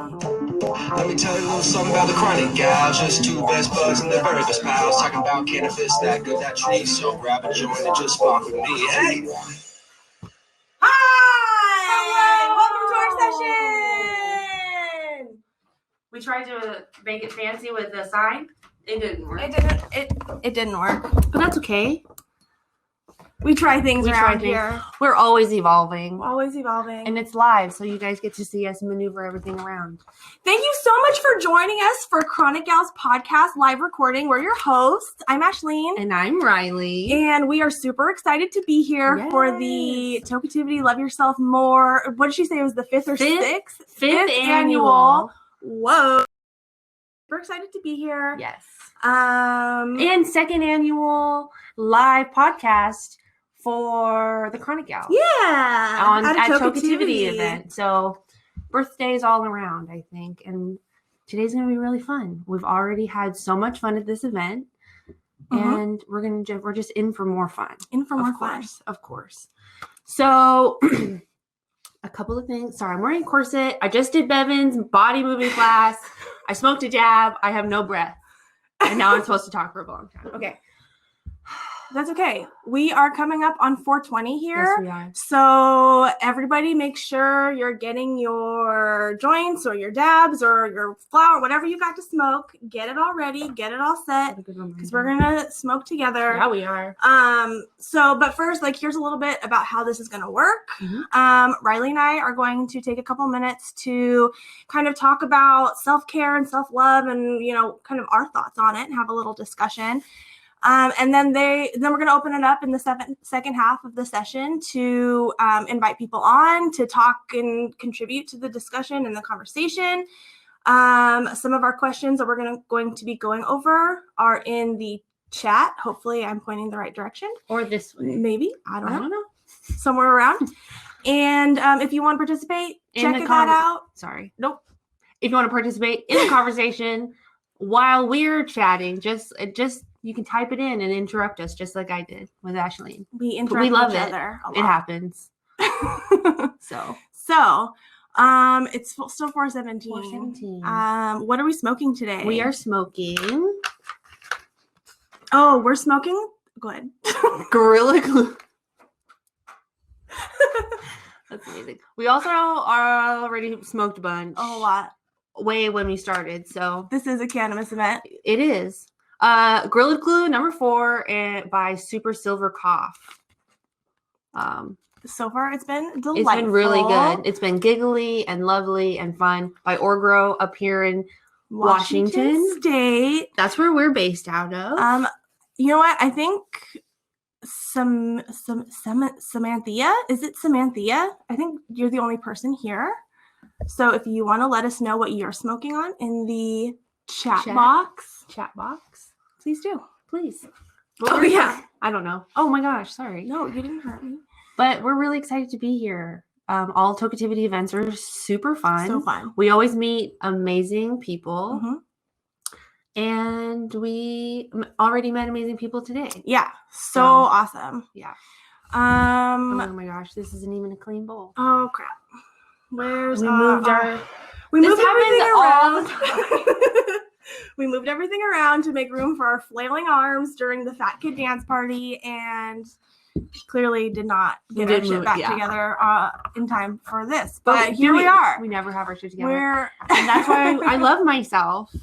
Let me tell you a little something about the chronic gals. Just two best buds and their very best pals. Talking about cannabis, that good, that tree. So grab a joint and just spark with me. Hey! Hi! Welcome to our session! We tried to make it fancy with a sign. It didn't work. It didn't work. But that's okay. We try things around here. We're always evolving. Always evolving. And it's live, so you guys get to see us maneuver everything around. Thank you so much for joining us for Chronic Gals Podcast live recording. We're your hosts. I'm Ashleen. And I'm Riley. And we are super excited to be here for the Tokeativity Love Yourself More. What did she say? It was the fifth sixth? Fifth annual. Whoa. Super excited to be here. Yes. And second annual live podcast for the Chronic Gals. Yeah. At Tokeativity event. So birthdays all around, I think. And today's going to be really fun. We've already had so much fun at this event. And we're just in for more fun. Of course. So a couple of things. Sorry, I'm wearing a corset. I just did Bevan's body moving class. I smoked a jab. I have no breath. And now I'm supposed to talk for a long time. Okay. That's okay. We are coming up on 420 here. Yes, we are. So everybody make sure you're getting your joints or your dabs or your flower, whatever you got to smoke. Get it all ready. Get it all set. Because we're going to smoke together. Yeah, we are. But first, here's a little bit about how this is going to work. Riley and I are going to take a couple minutes to kind of talk about self-care and self-love and, kind of our thoughts on it and have a little discussion. And then we're going to open it up in the second half of the session to invite people on to talk and contribute to the discussion and the conversation. Some of our questions that we're going to be going over are in the chat. Hopefully I'm pointing the right direction. Or this way. Maybe. I don't know. Somewhere around. And if you want to participate, check that out. Sorry. Nope. If you want to participate in the conversation while we're chatting, just you can type it in and interrupt us just like I did with Ashleen. We interrupt each other a lot. It happens. So it's still 4:17. 4:17. What are we smoking today? We are smoking. Oh, we're smoking? Go ahead. Gorilla Glue. That's amazing. We also are already smoked a bunch. A lot. Way when we started. So this is a cannabis event. It is. Gorilla Glue number 4 and by Super Silver Cough. So far it's been delightful. It's been really good. It's been giggly and lovely and fun by Orgro up here in Washington State. That's where we're based out of. You know what? I think Samanthia. Is it Samanthia? I think you're the only person here. So if you want to let us know what you're smoking on in the chat box, please do. Please. Oh, yeah. I don't know. Oh, my gosh. Sorry. No, you didn't hurt me. But we're really excited to be here. All Tokeativity events are super fun. So fun. We always meet amazing people. And we already met amazing people today. Yeah. So awesome. Yeah. Oh, my gosh. This isn't even a clean bowl. Oh, crap. We moved everything around. We moved everything around to make room for our flailing arms during the Fat Kid dance party, and clearly did not get our shit back together in time for this. But here we are. We never have our shit together. And that's why I love myself.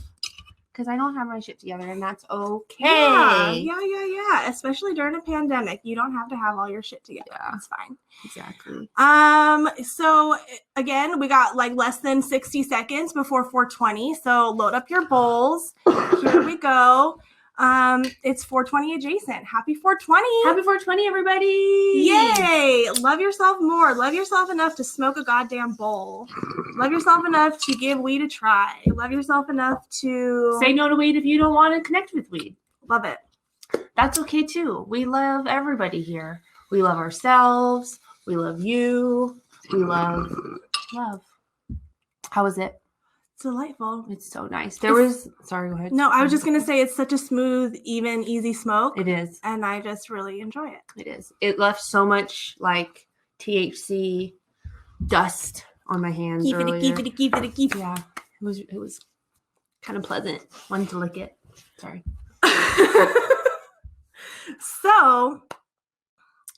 Because I don't have my shit together, and that's okay. Yeah. Especially during a pandemic, you don't have to have all your shit together. Yeah. It's fine. Exactly. So again, we got less than 60 seconds before 420. So load up your bowls. Here we go. It's 420 adjacent. Happy 420. Happy 420, everybody. Yay. Love yourself more. Love yourself enough to smoke a goddamn bowl. Love yourself enough to give weed a try. Love yourself enough to say no to weed if you don't want to connect with weed. Love it. That's okay too. We love everybody here. We love ourselves. We love you. We love. How was it? It's delightful. It's so nice. Sorry, go ahead. No, I was just going to say it's such a smooth, even, easy smoke. It is. And I just really enjoy it. It is. It left so much THC dust on my hands earlier. Keep it. Yeah. It was kind of pleasant. Wanted to lick it. Sorry. So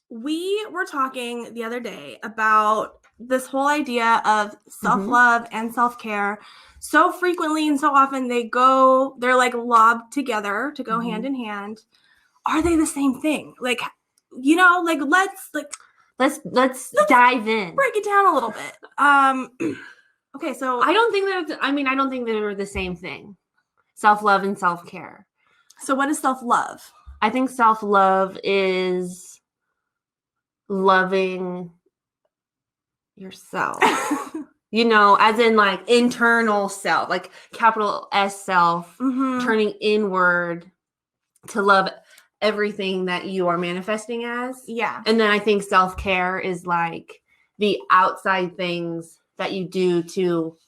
we were talking the other day about this whole idea of self-love and self-care. So frequently and so often they're like lobbed together to go hand in hand. Are they the same thing? Like, like let's dive in. Break it down a little bit. Okay, so I don't think they're the same thing. Self-love and self-care. So what is self-love? I think self-love is loving yourself. As in like internal self, like capital S self, turning inward to love everything that you are manifesting as. Yeah. And then I think self-care is like the outside things that you do to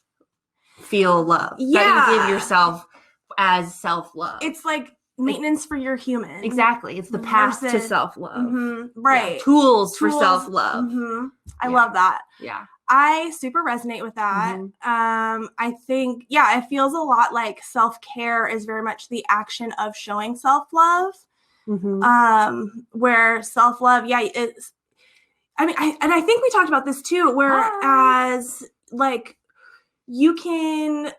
feel love. Yeah. That you give yourself as self-love. It's like maintenance for your human. Exactly. It's the path to self-love. Right. Yeah. Tools for self-love. I love that. Yeah. I super resonate with that. I think, it feels a lot like self-care is very much the action of showing self-love. Where self-love, it's, I think we talked about this too, whereas like you can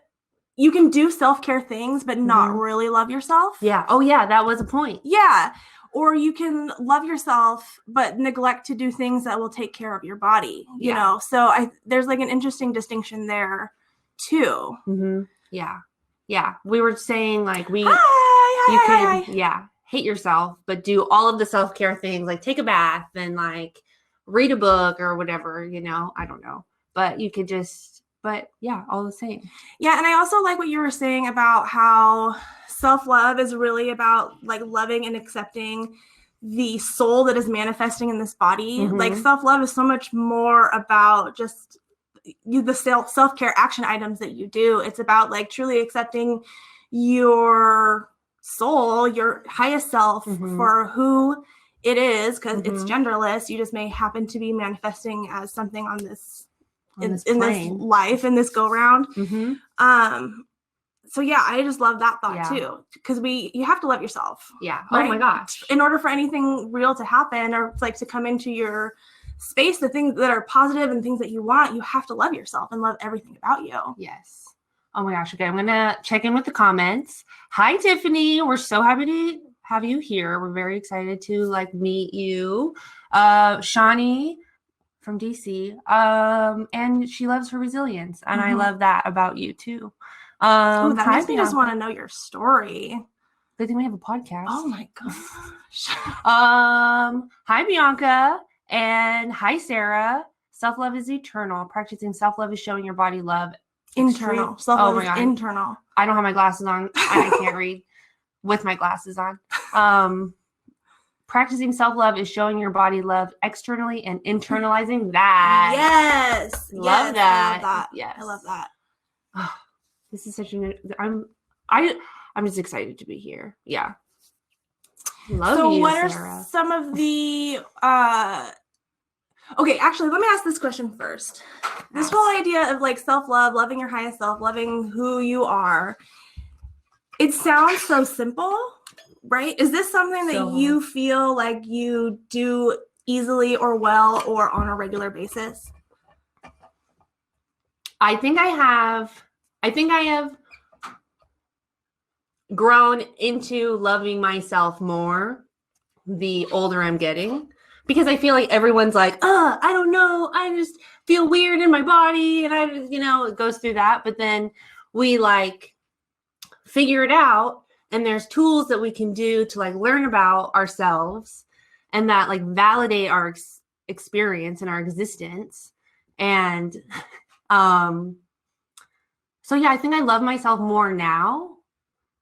do self-care things, but not really love yourself. Yeah. Oh yeah. That was a point. Yeah. Or you can love yourself, but neglect to do things that will take care of your body, you know? So there's like an interesting distinction there too. Yeah. Yeah. We were saying like hate yourself, but do all of the self-care things, like take a bath and like read a book or whatever, I don't know, but you could all the same. Yeah. And I also like what you were saying about how self-love is really about like loving and accepting the soul that is manifesting in this body. Like self-love is so much more about just the self-care action items that you do. It's about like truly accepting your soul, your highest self for who it is, because it's genderless. You just may happen to be manifesting as something on this in this life, in this go round. So yeah, I just love that thought too, because you have to love yourself. Yeah. Right? Oh my gosh. In order for anything real to happen, or like to come into your space, the things that are positive and things that you want, you have to love yourself and love everything about you. Yes. Oh my gosh. Okay. I'm going to check in with the comments. Hi, Tiffany. We're so happy to have you here. We're very excited to like meet you. Shawnee from DC. And she loves her resilience. And I love that about you too. That makes me just want to know your story. Good thing we have a podcast. Oh my gosh. Hi, Bianca. And hi, Sarah. Self-love is eternal. Practicing self-love is showing your body love. Internal. Self-love is internal. I don't have my glasses on. I can't read with my glasses on. Practicing self-love is showing your body love externally and internalizing that. Yes. Love that. I love that. Yes. I love that. Oh, this is such I'm just excited to be here. Yeah. Love you, what Sarah. are some of the okay, actually, let me ask this question first. This whole idea of like self-love, loving your highest self, loving who you are, it sounds so simple, right? Is this something that you feel like you do easily or well or on a regular basis? I think I have grown into loving myself more the older I'm getting, because I feel like everyone's like, I don't know, I just feel weird in my body, and it goes through that. But then we like figure it out, and there's tools that we can do to like learn about ourselves and that like validate our experience and our existence. And so yeah, I think I love myself more now.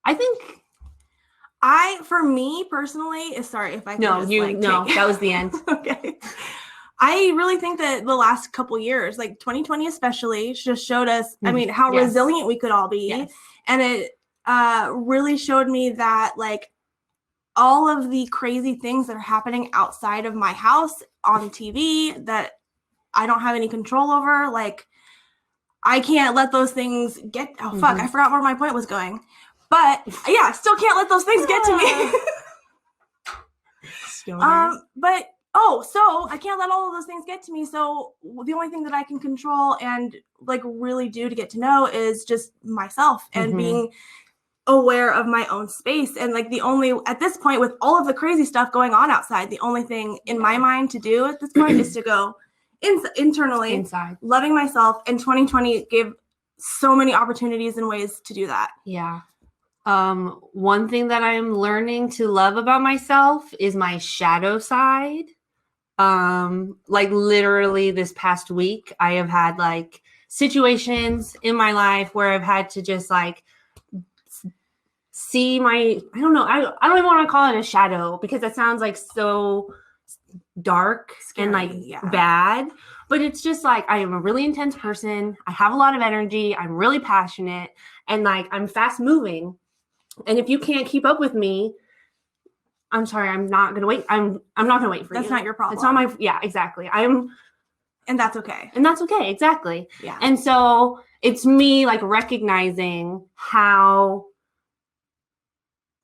I think for me personally, sorry if I can that was the end. Okay. I really think that the last couple years, like 2020 especially, just showed us, how resilient we could all be. Yes. And it really showed me that like all of the crazy things that are happening outside of my house on TV that I don't have any control over, like I can't let those things get, I forgot where my point was going. But yeah, I still can't let those things get to me. So I can't let all of those things get to me. So the only thing that I can control and like really do to get to know is just myself and being aware of my own space. And like at this point, with all of the crazy stuff going on outside, the only thing in my mind to do at this point is to go internally, inside, loving myself. And 2020 gave so many opportunities and ways to do that. Yeah. One thing that I'm learning to love about myself is my shadow side. Like literally this past week, I have had like situations in my life where I've had to just like see I don't know. I don't even want to call it a shadow because that sounds like so dark, scary, and like bad. But it's just like, I am a really intense person. I have a lot of energy. I'm really passionate and like, I'm fast moving. And if you can't keep up with me, I'm sorry, I'm not going to wait. I'm not going to wait for you. That's not your problem. It's not yeah, exactly. And that's okay. And that's okay. Exactly. Yeah. And so it's me like recognizing how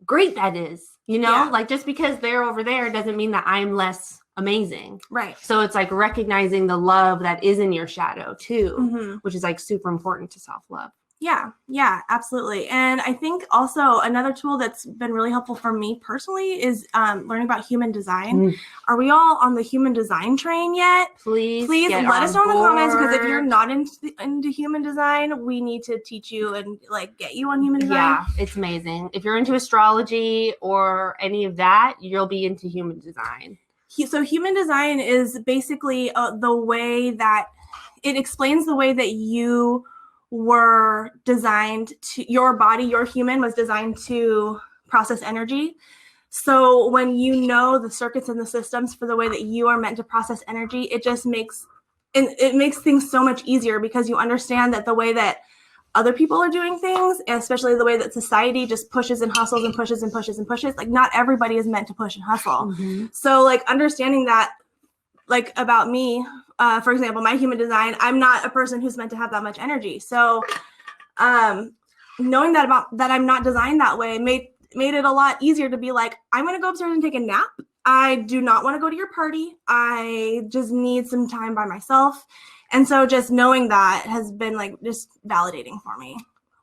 great that is, like just because they're over there doesn't mean that I'm less amazing. Right. So it's like recognizing the love that is in your shadow too, which is like super important to self-love. Yeah, absolutely. And I think also another tool that's been really helpful for me personally is learning about human design. Are we all on the human design train yet? Please let us know in the comments, because if you're not into human design, we need to teach you and like get you on human design. Yeah, it's amazing. If you're into astrology or any of that, you'll be into human design. So human design is basically the way that it explains the way that you were designed to, your body, your human was designed to process energy. So when you know the circuits and the systems for the way that you are meant to process energy, it just makes things so much easier, because you understand that the way that other people are doing things, and especially the way that society just pushes and hustles and pushes and pushes and pushes, like not everybody is meant to push and hustle. So like understanding that, like about me, for example, my human design, I'm not a person who's meant to have that much energy. So knowing that I'm not designed that way made it a lot easier to be like, I'm going to go upstairs and take a nap. I do not want to go to your party. I just need some time by myself. And so just knowing that has been like just validating for me.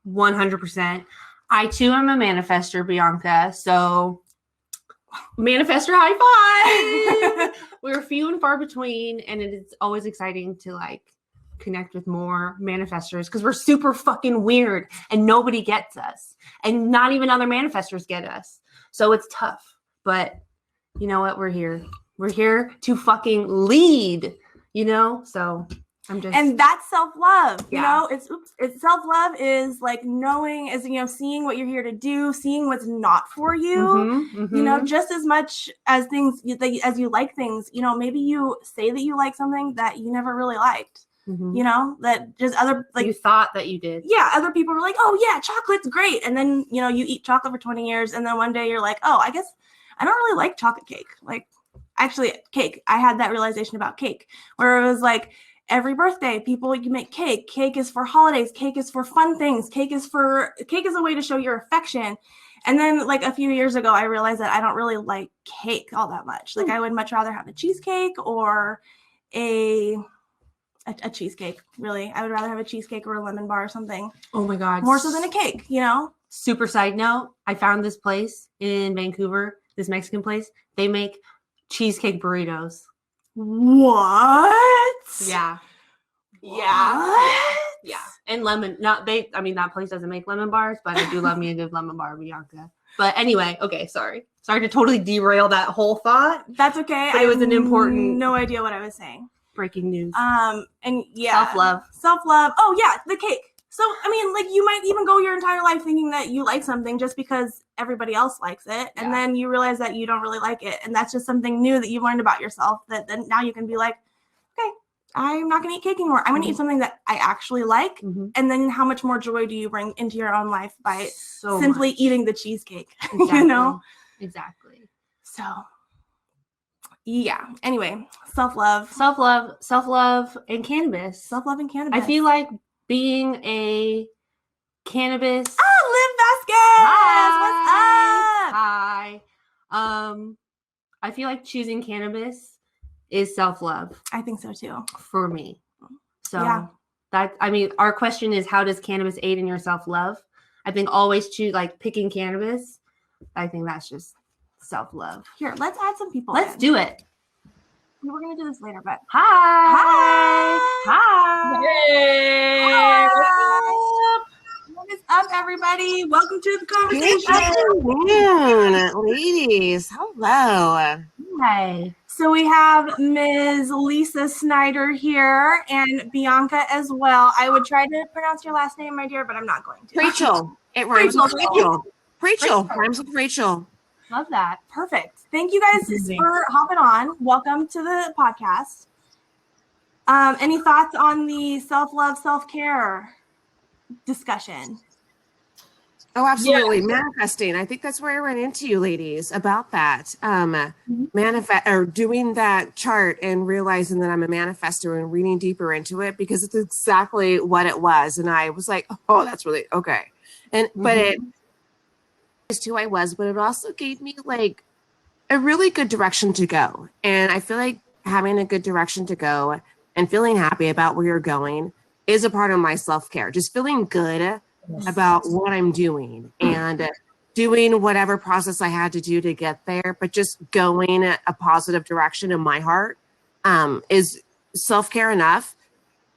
100%. I too am a manifester, Bianca. So manifester high five. We're few and far between, and it is always exciting to like connect with more manifestors, because we're super fucking weird and nobody gets us, and not even other manifestors get us. So it's tough, but you know what? We're here to fucking lead, so and that's self-love. It's self-love is like knowing, is seeing what you're here to do, seeing what's not for you, just as much as things as you like things. Maybe you say that you like something that you never really liked. That just other, like, you thought that you did. Yeah, other people were like, oh yeah, chocolate's great, and then you eat chocolate for 20 years, and then one day you're like, oh, I guess I don't really like chocolate cake. Like, actually, cake. I had that realization about cake, where it was like, every birthday, you make cake. Cake is for holidays. Cake is for fun things. Cake is a way to show your affection. And then like a few years ago, I realized that I don't really like cake all that much. Like I would much rather have a cheesecake or a cheesecake. Really, I would rather have a cheesecake or a lemon bar or something. Oh my God. More so than a cake, Super side note. I found this place in Vancouver, this Mexican place. They make cheesecake burritos. What? Yeah. What? Yeah. And that place doesn't make lemon bars, but I do love me a good lemon bar, Bianca. But anyway, okay, sorry to totally derail that whole thought. That's okay. But it was an important, no idea what I was saying. Breaking news. And yeah. Self-love. Oh yeah, the cake. So, like you might even go your entire life thinking that you like something just because everybody else likes it. And then you realize that you don't really like it. And that's just something new that you've learned about yourself, that then now you can be like, okay, I'm not going to eat cake anymore. I'm going to eat something that I actually like. And then how much more joy do you bring into your own life by simply eating the cheesecake, Exactly. Exactly. So, yeah. Anyway, self-love and cannabis. Self-love and cannabis. I feel like being a cannabis. Liv Vasquez! Hi. What's up? Hi. I feel like choosing cannabis is self-love. I think so too. For me. So Yeah. Our question is, how does cannabis aid in your self-love? I think always choose, like, picking cannabis. I think that's just self-love. Here, let's add some people. Let's do it. We're going to do this later, but Hi. Hey. Hi. What is up, everybody? Welcome to the conversation. Good afternoon, ladies. Hello. Hi. So we have Ms. Lisa Snyder here and Bianca as well. I would try to pronounce your last name, my dear, but I'm not going to. Rachel. It rhymes with Rachel. Rachel rhymes with Rachel. Love that. Perfect. Thank you guys for hopping on. Welcome to the podcast. Any thoughts on the self-love, self-care discussion? Oh, absolutely. Yeah. Manifesting. I think that's where I ran into you ladies about that. Manifest or doing that chart and realizing that I'm a manifestor and reading deeper into it, because it's exactly what it was. And I was like, oh, that's really okay. And but it is who I was, but it also gave me like a really good direction to go. And I feel like having a good direction to go and feeling happy about where you're going is a part of my self-care. Just feeling good about what I'm doing and doing whatever process I had to do to get there, but just going a positive direction in my heart is self-care enough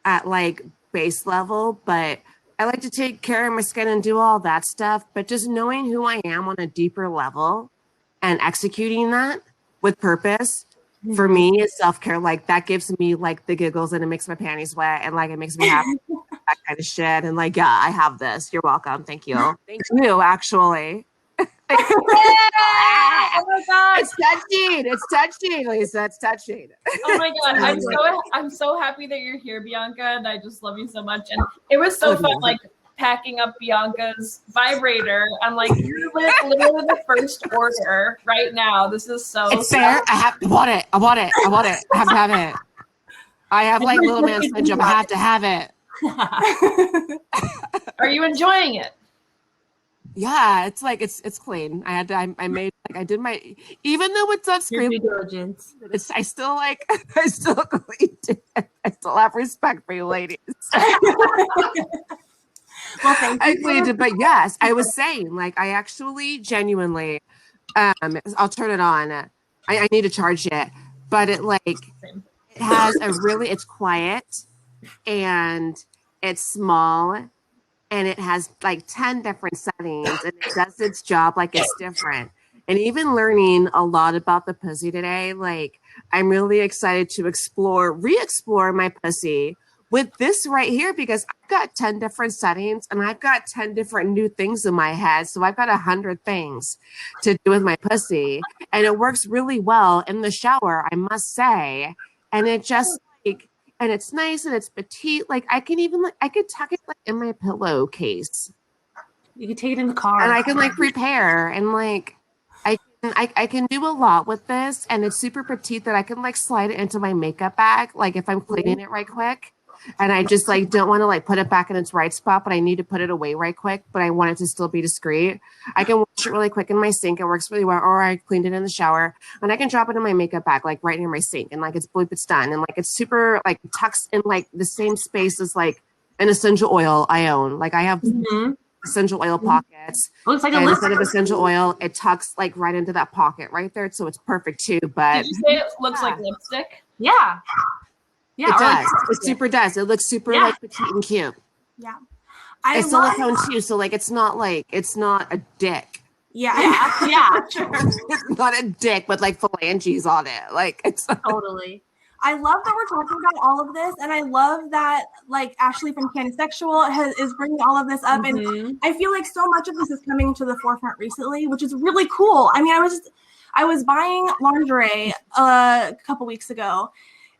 at like base level. But I like to take care of my skin and do all that stuff, but just knowing who I am on a deeper level and executing that with purpose for me is self-care. Like that gives me like the giggles and it makes my panties wet and like it makes me happy. That kind of shit. And like, yeah, I have this. You're welcome. Thank you. Thank you, actually. Oh my God. It's touching. It's touching, Lisa. It's touching. Oh my God. I'm so happy that you're here, Bianca, and I just love you so much. And it was so fun, like packing up Bianca's vibrator. I'm like, you're literally the first order right now. This is so it's fair. I want it. I have to have it. I have like little man syndrome. I have to have it. Are you enjoying it? Yeah, it's like it's clean. I made like I did my, even though it's on screen due diligence. I still cleaned it. I still have respect for you ladies. Well, thank you. I cleaned it, but yes, I was saying like I actually genuinely I'll turn it on. I need to charge it, but it like it has a really, it's quiet and it's small and it has like 10 different settings and it does its job like it's different. And even learning a lot about the pussy today, like I'm really excited to re-explore my pussy with this right here, because I've got 10 different settings and I've got 10 different new things in my head. So I've got 100 things to do with my pussy and it works really well in the shower, I must say. And it just like, and it's nice and it's petite. Like I could tuck it like in my pillowcase. You can take it in the car. And I can like prepare and like, I can do a lot with this, and it's super petite that I can like slide it into my makeup bag, like if I'm cleaning it right quick. And I just like don't want to like put it back in its right spot, but I need to put it away right quick, but I want it to still be discreet. I can wash it really quick in my sink. It works really well. Or I cleaned it in the shower and I can drop it in my makeup bag, like right near my sink. And like, it's bloop, it's done. And like, it's super like tucks in like the same space as like an essential oil I own. Like I have essential oil pockets. Looks like and instead of essential oil, it tucks like right into that pocket right there. So it's perfect too. But did you say it looks like lipstick? Yeah. Yeah, it does. like, it super does. It looks super like petite and cute. Yeah. It's silicone too, so like it's not a dick. Yeah. Sure. It's not a dick with like phalanges on it. Like it's totally. I love that we're talking about all of this, and I love that like Ashley from Cannisexual is bringing all of this up, and I feel like so much of this is coming to the forefront recently, which is really cool. I mean, I was buying lingerie a couple weeks ago,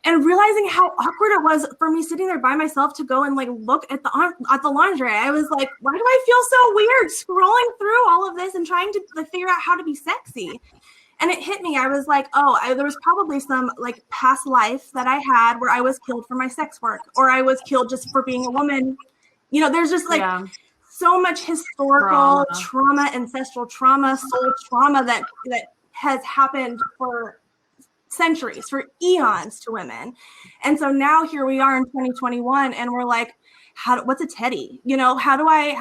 and realizing how awkward it was for me sitting there by myself to go and like look at the lingerie. I was like, why do I feel so weird scrolling through all of this and trying to like figure out how to be sexy? And it hit me. I was like, there was probably some like past life that I had where I was killed for my sex work, or I was killed just for being a woman there's just like so much historical trauma, ancestral trauma, soul trauma that has happened for centuries, for eons to women. And so now here we are in 2021 and we're like, what's a teddy? How do I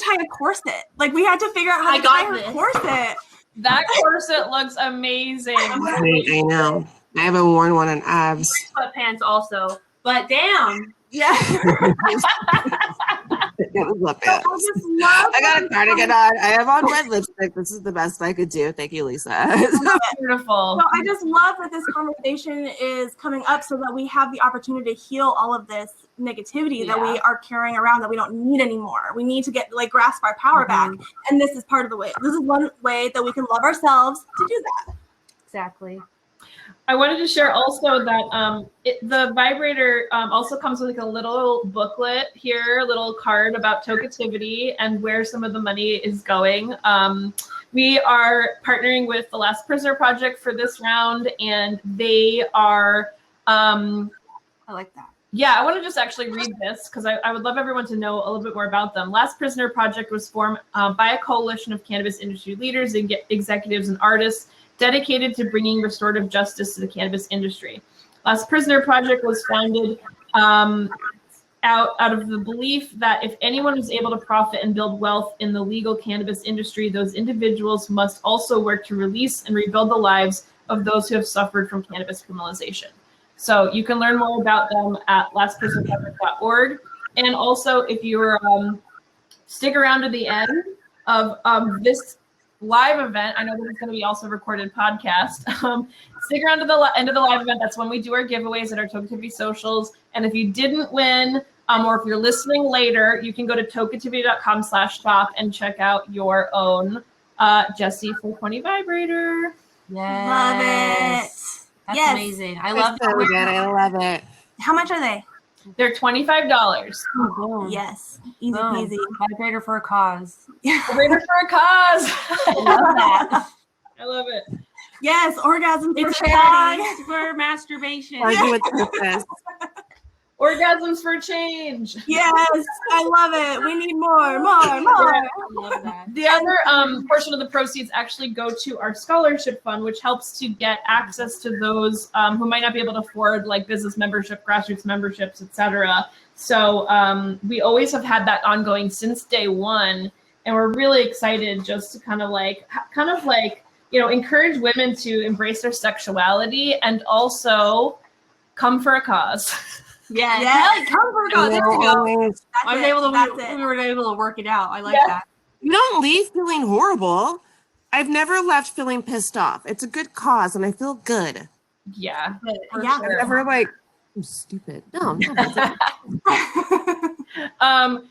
tie a corset? Like we had to figure out how to tie her corset. That corset looks amazing. I know. I haven't worn one in abs. Sweatpants also, but damn. Yeah. I got a cardigan on. I have on red lipstick. This is the best I could do. Thank you, Lisa. Beautiful. So I just love that this conversation is coming up so that we have the opportunity to heal all of this negativity that we are carrying around that we don't need anymore. We need to grasp our power back. And this is part of the way. This is one way that we can love ourselves to do that. Exactly. I wanted to share also that the vibrator also comes with like a little booklet here, a little card about Tokeativity and where some of the money is going. We are partnering with the Last Prisoner Project for this round, and they are. I like that. Yeah, I want to just actually read this because I would love everyone to know a little bit more about them. Last Prisoner Project was formed by a coalition of cannabis industry leaders, executives, and artists dedicated to bringing restorative justice to the cannabis industry. Last Prisoner Project was founded out of the belief that if anyone is able to profit and build wealth in the legal cannabis industry, those individuals must also work to release and rebuild the lives of those who have suffered from cannabis criminalization. So you can learn more about them at lastprisonerproject.org. And also, if you're stick around to the end of this live event, I know this is going to be also a recorded podcast. Stick around to the end of the live event. That's when we do our giveaways at our Tokeativity socials. And if you didn't win, or if you're listening later, you can go to tokeativity.com/shop and check out your own Jessie 420 vibrator. Yes. Love it. That's amazing. I love so good. I love it. How much are they? They're $25. Oh, yes. Easy peasy. Vibrator for a cause. Vibrator for a cause. I love that. I love it. Yes, orgasm for It's charity. a cause for masturbation. Argue with purpose. Orgasms for change. Yes, I love it. We need more. Yeah, I love that. The other portion of the proceeds actually go to our scholarship fund, which helps to get access to those who might not be able to afford like business membership, grassroots memberships, etc. So we always have had that ongoing since day one, and we're really excited just to kind of like encourage women to embrace their sexuality and also come for a cause. Yeah, yes. Come for a cause. There we go. We were able to work it out. I like that. You don't leave feeling horrible. I've never left feeling pissed off. It's a good cause, and I feel good. Yeah. Sure. I'm never like, I'm stupid. No.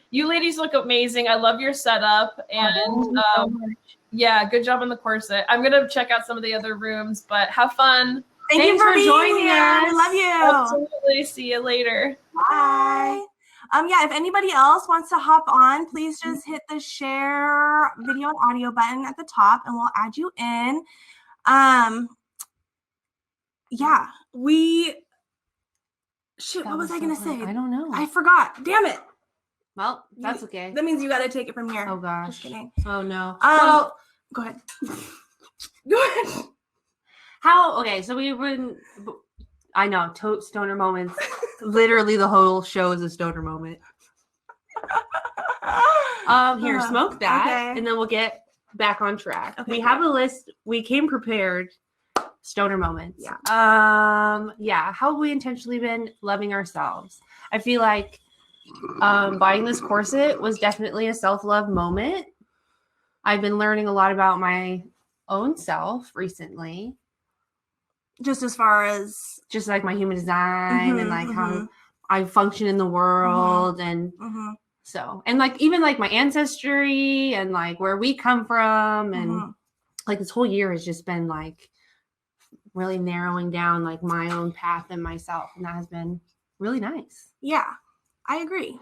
You ladies look amazing. I love your setup, and yeah, good job on the corset. I'm gonna check out some of the other rooms, but have fun. Thank you for joining us. We love you. Absolutely. See you later. Bye. Yeah, if anybody else wants to hop on, please just hit the share video and audio button at the top and we'll add you in. Yeah, what was I going to say? I don't know. I forgot. Damn it. Well, that's okay. That means you got to take it from here. Oh, gosh. Just kidding. Oh, no. Go ahead. Go ahead. So I know, stoner moments. Literally the whole show is a stoner moment. Here, smoke that, okay. and then we'll get back on track. Okay, we have a list. We came prepared. Stoner moments. Yeah. How have we intentionally been loving ourselves? I feel like buying this corset was definitely a self-love moment. I've been learning a lot about my own self recently. Just as far as just like my human design and like how I function in the world and so and like even like my ancestry and like where we come from and like this whole year has just been like really narrowing down like my own path and myself, and that has been really nice. Yeah, I agree.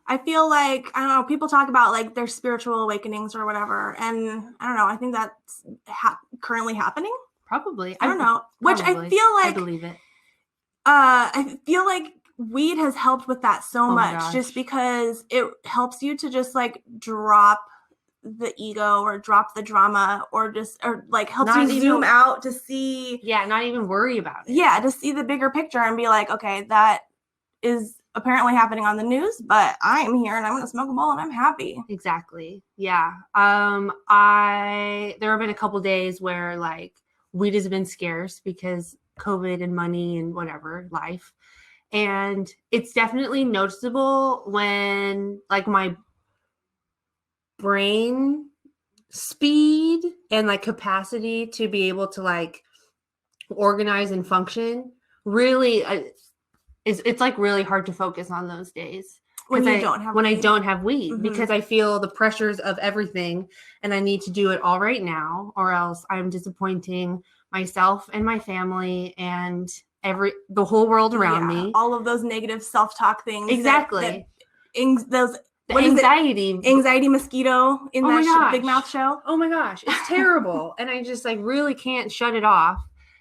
I feel like, I don't know, people talk about like their spiritual awakenings or whatever, and I don't know, I think that's currently happening. Probably. I don't know. Which I feel like I believe it. I feel like weed has helped with that so much, just because it helps you to just like drop the ego or drop the drama, or like helps you zoom out to see. Yeah, not even worry about it. Yeah, to see the bigger picture and be like, okay, that is apparently happening on the news, but I'm here and I'm gonna smoke a bowl and I'm happy. Exactly. Yeah. There have been a couple days where like weed has been scarce because COVID and money and whatever, life. And it's definitely noticeable when like my brain speed and like capacity to be able to like organize and function really it's like really hard to focus on those days when I don't have weed, mm-hmm. because I feel the pressures of everything and I need to do it all right now, or else I'm disappointing myself and my family and the whole world around me. All of those negative self-talk things. Exactly. Those anxiety mosquito in that Big Mouth show. Oh my gosh, it's terrible. And I just like really can't shut it off.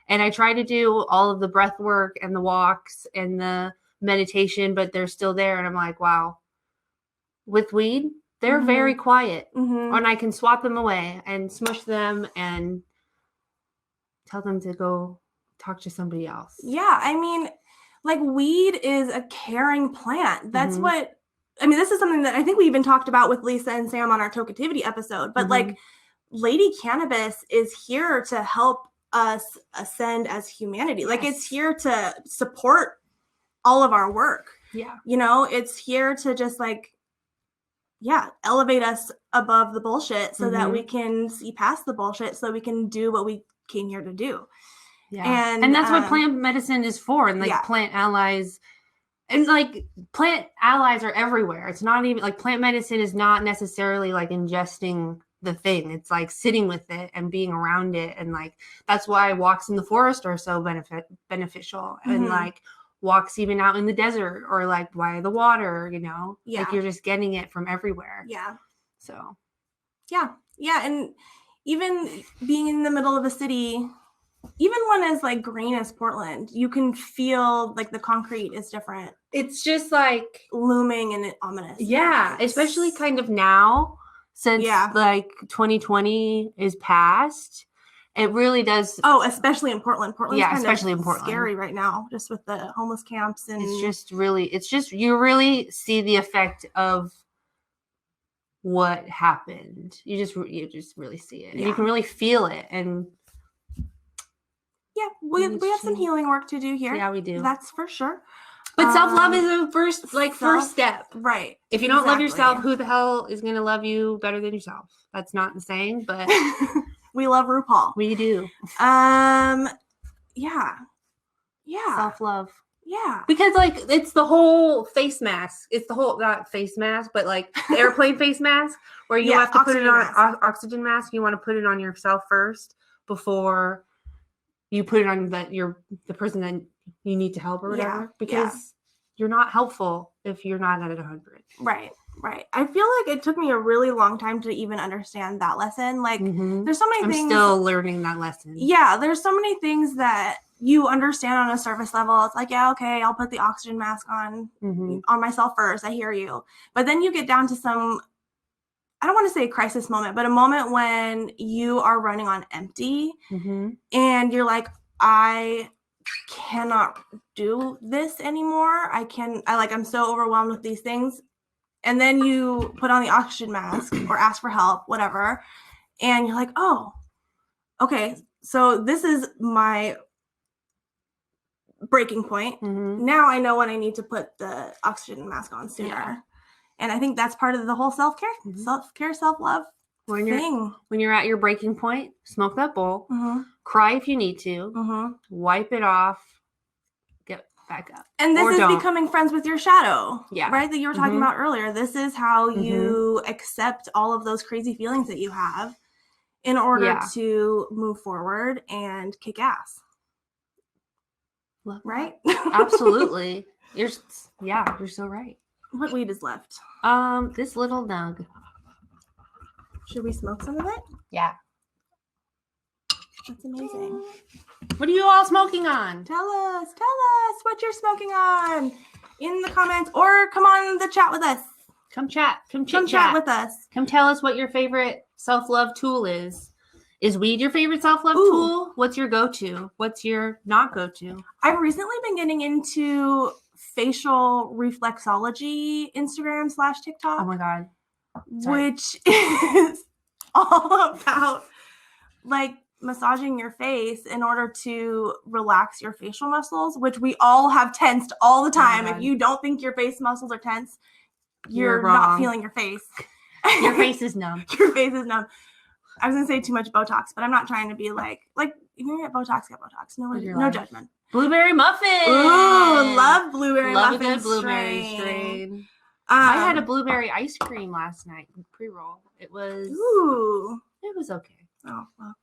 And I try to do all of the breath work and the walks and the meditation, but they're still there. And I'm like, wow, with weed, they're mm-hmm. very quiet. Mm-hmm. And I can swat them away and smush them and tell them to go talk to somebody else. Yeah. I mean, like weed is a caring plant. That's mm-hmm. This is something that I think we even talked about with Lisa and Sam on our Tokeativity episode, but mm-hmm. like Lady Cannabis is here to help us ascend as humanity. Yes. Like it's here to support all of our work. Yeah. It's here to just like, elevate us above the bullshit so mm-hmm. that we can see past the bullshit so we can do what we came here to do. Yeah. And that's what plant medicine is for. And like plant allies, and like plant allies are everywhere. It's not even like plant medicine is not necessarily like ingesting the thing. It's like sitting with it and being around it. And like, that's why walks in the forest are so beneficial mm-hmm. and like walks even out in the desert or like by the water, like you're just getting it from everywhere. Yeah. So. Yeah. And even being in the middle of a city, even one as like green as Portland, you can feel like the concrete is different. It's just like looming and ominous. Yeah. Especially kind of now. Since like 2020 is past, it really does. Oh, especially in Portland. Especially in Portland. Scary right now, just with the homeless camps and. It's just you really see the effect of what happened. You just really see it. Yeah. You can really feel it, and. Yeah, we have some healing work to do here. Yeah, we do. That's for sure. But self-love is a first step. Right. If you don't love yourself, who the hell is going to love you better than yourself? That's not the saying, but we love RuPaul. We do. Yeah. Self-love. Yeah. Because like it's the whole face mask. It's the whole not face mask, but like the airplane face mask where you have to put it on oxygen mask. You want to put it on yourself first before you put it on the person that you need to help or whatever, because you're not helpful if you're not at 100. Right. I feel like it took me a really long time to even understand that lesson. Like mm-hmm. there's so many things. I'm still learning that lesson. Yeah. There's so many things that you understand on a surface level. It's like, yeah, okay, I'll put the oxygen mask on myself first. I hear you. But then you get down to some, I don't want to say a crisis moment, but a moment when you are running on empty mm-hmm. and you're like, I cannot do this anymore. I'm so overwhelmed with these things. And then you put on the oxygen mask or ask for help, whatever. And you're like, oh, okay. So this is my breaking point. Mm-hmm. Now I know when I need to put the oxygen mask on sooner. Yeah. And I think that's part of the whole self-care, self-love thing. When you're at your breaking point, smoke that bowl, mm-hmm. cry if you need to, mm-hmm. wipe it off, get back up. And this is becoming friends with your shadow, yeah, right? That you were talking mm-hmm. about earlier. This is how mm-hmm. you accept all of those crazy feelings that you have in order to move forward and kick ass. Love right? Absolutely. You're so right. What weed is left? This little nug. Should we smoke some of it? Yeah. That's amazing. What are you all smoking on? Tell us what you're smoking on. in the comments or come on the chat with us. Come chat. Come Come chit chat chat with us. Come tell us what your favorite self-love tool is. Is weed your favorite self-love Ooh. tool? What's your go-to? What's your not go-to? I've recently been getting into facial reflexology Instagram / TikTok. Oh my God. Sorry. Which is all about like massaging your face in order to relax your facial muscles, which we all have tensed all the time. If you don't think your face muscles are tense, you're not wrong. feeling your face. Your face is numb. Your face is numb. I was gonna say too much Botox, but I'm not trying to be like if you get Botox, get Botox. No judgment. Blueberry muffin. Ooh, love blueberry Love muffin. a good blueberry strain. I had a blueberry ice cream last night pre-roll. It was okay. Oh well.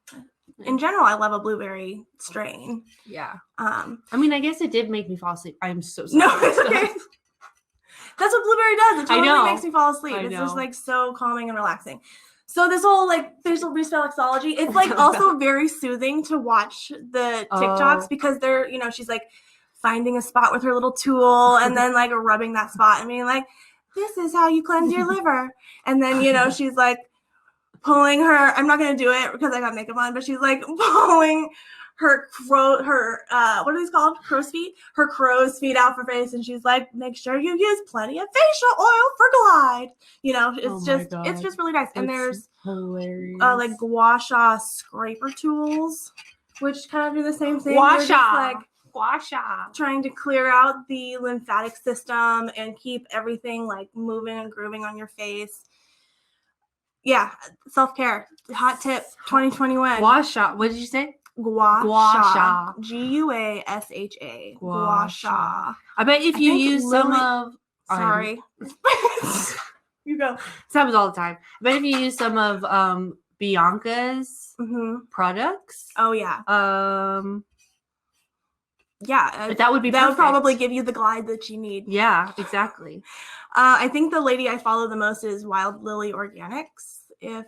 In general, I love a blueberry strain. Yeah. I mean, I guess it did make me fall asleep. I'm so sorry. No, it's okay. That's what blueberry does. It totally makes me fall asleep. It's just like so calming and relaxing. So this whole like facial reflexology, it's like also very soothing to watch the TikToks because they're, she's like finding a spot with her little tool and then like rubbing that spot and being like, this is how you cleanse your liver. And then, she's like pulling her, I'm not going to do it because I got makeup on, but she's like pulling her what are these called? Crow's feet? Her crow's feet out for face. And she's like, make sure you use plenty of facial oil for Glide. It's just really nice. And there's like gua sha scraper tools, which kind of do the same thing. Gua sha. Trying to clear out the lymphatic system and keep everything like moving and grooving on your face. Yeah. Self-care. Hot tip 2021. Gua sha. What did you say? Gua sha. GUASHA. Gua sha. I bet if you use some of... Sorry. You go. This happens all the time. I bet if you use some of Bianca's products. Oh, yeah. Yeah. That would be perfect. That would probably give you the glide that you need. Yeah, exactly. I think the lady I follow the most is Wild Lily Organics. If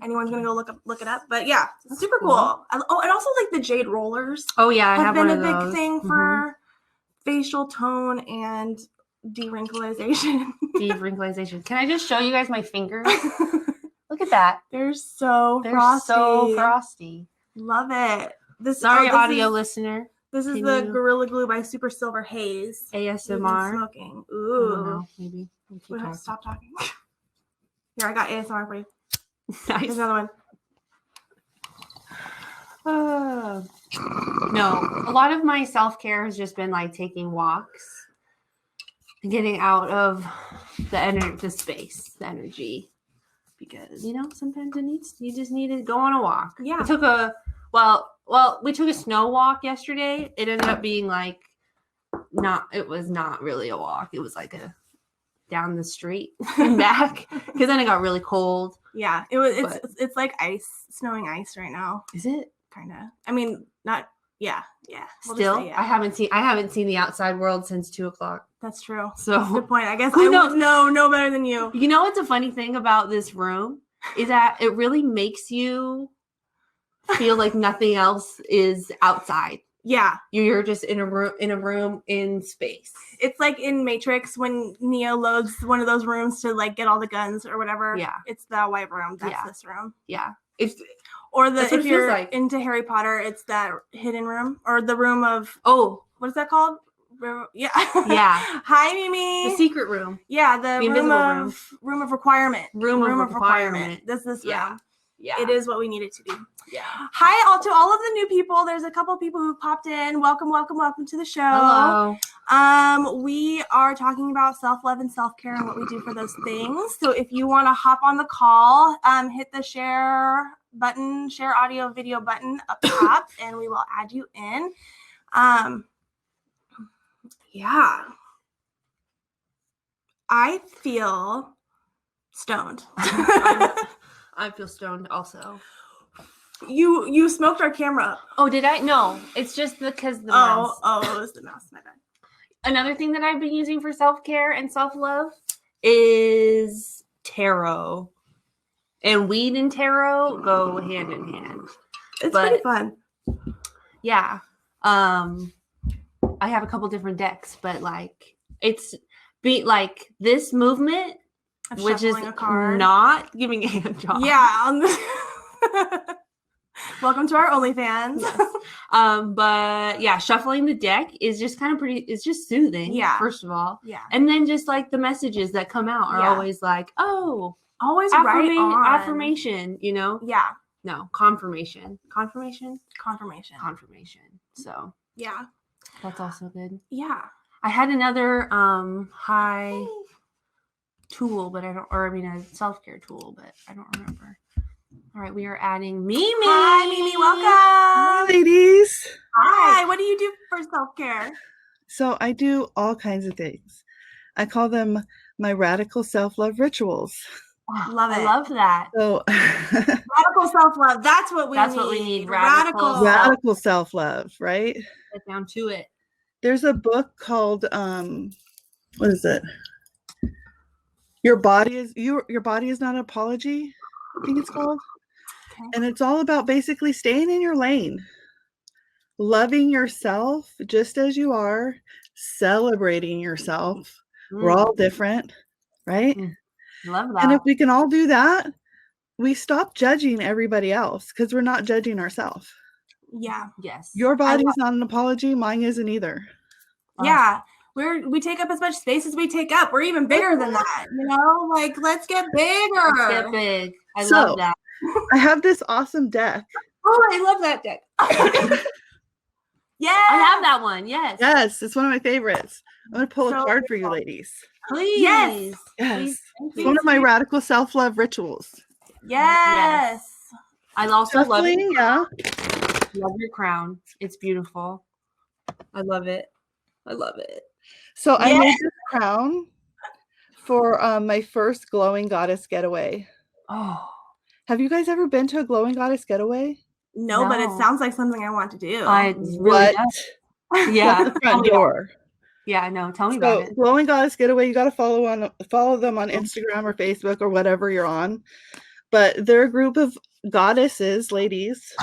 anyone's gonna go look it up, but yeah, it's super cool. And also like the jade rollers. Oh yeah, I have been one a of big thing for facial tone and de-wrinkleization. De-wrinkleization. Can I just show you guys my fingers? Look at that. They're so frosty. Love it. Sorry, audio listener. This is the Gorilla Glue by Super Silver Haze. ASMR. Smoking. I don't know. Maybe. We have to stop talking. Here, I got ASMR for you. Nice. Here's another one. No, a lot of my self-care has just been like taking walks and getting out of the space, the energy, because sometimes you just need to go on a walk. Yeah. We took a snow walk yesterday. It ended up being like it was not really a walk. It was like a down the street and back because then it got really cold. Yeah, it's like snowing ice right now. Is it? Kind of. I mean, not. Yeah. Still, I haven't seen the outside world since 2:00. That's true. So good point. I guess I would know better than you. You know what's a funny thing about this room is that it really makes you feel like nothing else is outside. Yeah. You're just in a room in space. It's like in Matrix when Neo loads one of those rooms to like get all the guns or whatever. Yeah. It's the white room. That's this room. Yeah. If you're into Harry Potter, it's that hidden room or the room of what is that called? Yeah. Yeah. Hi, Mimi. The secret room. Yeah, the room of requirement. Room of requirement. This room. Yeah. It is what we need it to be. Yeah. Hi, to all of the new people. There's a couple people who popped in. Welcome to the show. Hello. We are talking about self-love and self-care and what we do for those things. So if you want to hop on the call, hit the share audio video button up top and we will add you in. Yeah. I feel stoned. I feel stoned also. You smoked our camera. Oh, did I? No, it's just because the mouse. Oh, it was the mouse. My bad. Another thing that I've been using for self-care and self-love is tarot. And weed and tarot go hand in hand. It's pretty fun. Yeah. I have a couple different decks, but like it's be like this movement, Of which is shuffling a card. not giving a hand job. Yeah. Welcome to our OnlyFans. Yes. But yeah, shuffling the deck is just kind of pretty. It's just soothing. Yeah. First of all, Yeah. and then just like the messages that come out are Yeah. always like, oh, Always right on. affirmation. You know. Yeah. No, confirmation. Confirmation. So Yeah. that's also good. Yeah. I had another high tool, but a self-care tool, but I don't remember. All right, we are adding Mimi. Hi, Mimi. Hi, Welcome. ladies. Hi. What do you do for self-care? So I do all kinds of things. I call them my radical self-love rituals. Love it. I love that. So Radical self-love. That's what we need. Radical radical self-love, right? Get down to it. There's a book called what is it? Your body is not an apology, I think it's called. Okay. And it's all about basically staying in your lane, loving yourself just as you are, celebrating yourself. We're all different, right? Love that. And if we can all do that, we stop judging everybody else because we're not judging ourselves. Yeah. Yes. Your body is not an apology. Mine isn't either. Yeah. We take up as much space as we take up. We're even bigger than that. You know, like let's get bigger. Let's get big. I So, love that. I have this awesome deck. Oh, I love that deck. Yeah. I have that one. Yes. Yes, it's one of my favorites. I'm going to pull So a card for you ladies. Please. Yes. Yes. Please. Thank It's you. one of my radical self-love rituals. Yes. I also love it. Shuffling, yeah. Love your crown. It's beautiful. I love it. I love it. So I made this crown for my first Glowing Goddess getaway. Oh. Have you guys ever been to a Glowing Goddess getaway? No, but it No. sounds like something I want to do. I really What? does. Yeah. At the front door. Yeah, I know. Tell me about So it. Glowing Goddess Getaway, you got to follow them on Instagram or Facebook or whatever you're on. But they're a group of goddesses, ladies,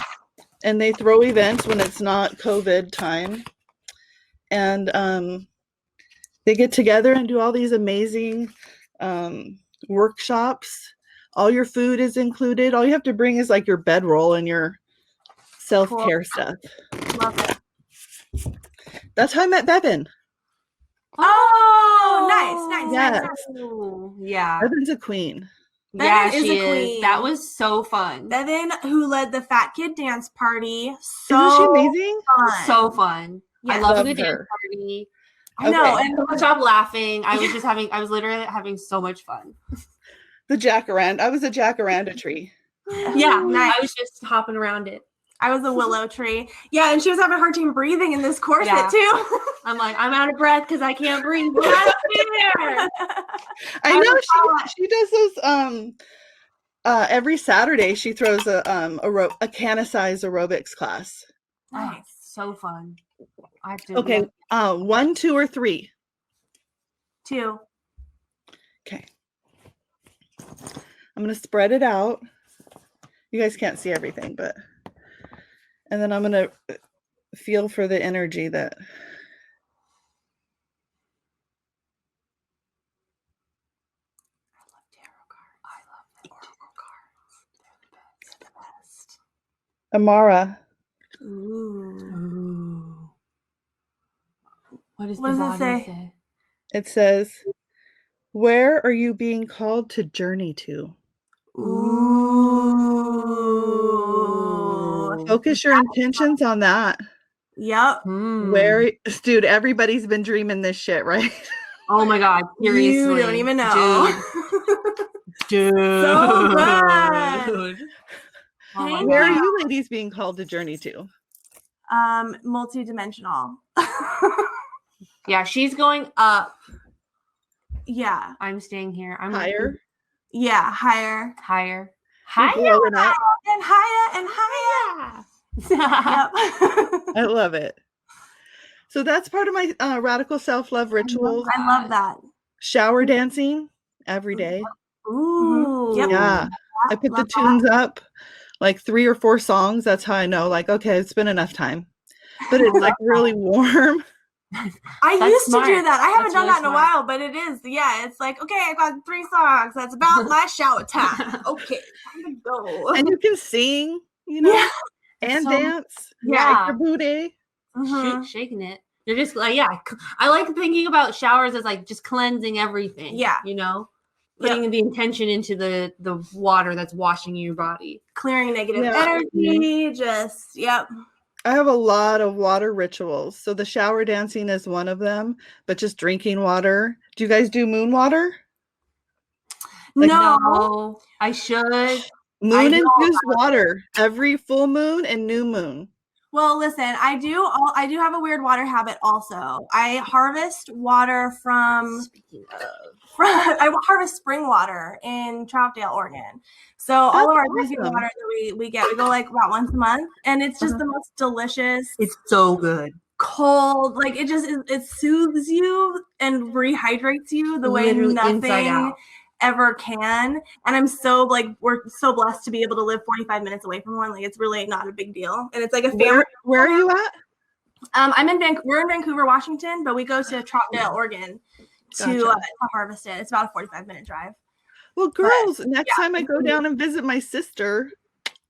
and they throw events when it's not COVID time. And they get together and do all these amazing workshops. All your food is included. All you have to bring is like your bedroll and your self-care stuff. Love it. That's how I met Bevan. Oh, nice. Yes. Ooh, yeah. Bevan's a queen. Yeah, Bevan is she a is. queen. That was so fun. Bevan, who led the Fat Kid Dance Party. Isn't So she amazing? fun. So fun. Yeah. I love Love the dance her. party. I know. Okay. And Couldn't stop laughing. I was literally having so much fun. The jacaranda. I was a jacaranda tree. Yeah. Nice. I was just hopping around it. I was a willow tree. Yeah, and she was having a hard time breathing in this corset Yeah. too. I'm like, I'm out of breath because I can't breathe. Get out of here. I know she does those every Saturday she throws a cannabice aerobics class. Oh, so fun. I have to. Okay. 1, 2, or 3. 2. Okay. I'm gonna spread it out. You guys can't see everything, but and then I'm gonna feel for the energy that Amara. Ooh. What does What the does it body say? It says, "Where are you being called to journey to?" Ooh. Focus your intentions on that. Yep. Where, dude, everybody's been dreaming this shit, right? Oh my God. Seriously. You don't even know. Dude. So good. Oh my Thank Where are God. you ladies being called to journey to? Multi-dimensional. Yeah, she's going up. Yeah. I'm staying here. I'm Higher? Yeah. Higher. Higher. You're Higher. blowing up. And higher and higher. Yep. I love it. So that's part of my radical self-love rituals. I love that. Shower dancing every day. Ooh. Yep. Yeah. I put the Love that. tunes up, like 3 or 4 songs. That's how I know, like, okay, it's been enough time. But it's like really warm. I That's used smart. to do that. I haven't That's done really that in a smart. while, but it is. Yeah, it's like, okay, I got 3 songs. That's about my shower time. Okay, time to go. And you can sing, you know, Yeah. and So- dance. Yeah. Shake your booty. Mhm. Shaking it. You're just like, yeah. I like thinking about showers as like just cleansing everything. Yeah. You know, putting the intention into the water that's washing your body. Clearing negative Yeah. energy. Just, yep. I have a lot of water rituals. So the shower dancing is one of them, but just drinking water. Do you guys do moon water? Like- No. I should. Moon know infused water every full moon and new moon. Well, listen, I do have a weird water habit also. I harvest water from I harvest spring water in Troutdale, Oregon. So all of our drinking awesome. water that we go like about once a month, and it's just the most delicious. It's so good. Cold, like it soothes you and rehydrates you the way Literally inside nothing out. ever can. And I'm so we're so blessed to be able to live 45 minutes away from one. Like it's really not a big deal. And it's like a family. Where are you at? We're in Vancouver, Washington, but we go to Troutdale, Oregon to harvest it. It's about a 45-minute drive. Well, girls, next time I go down and visit my sister,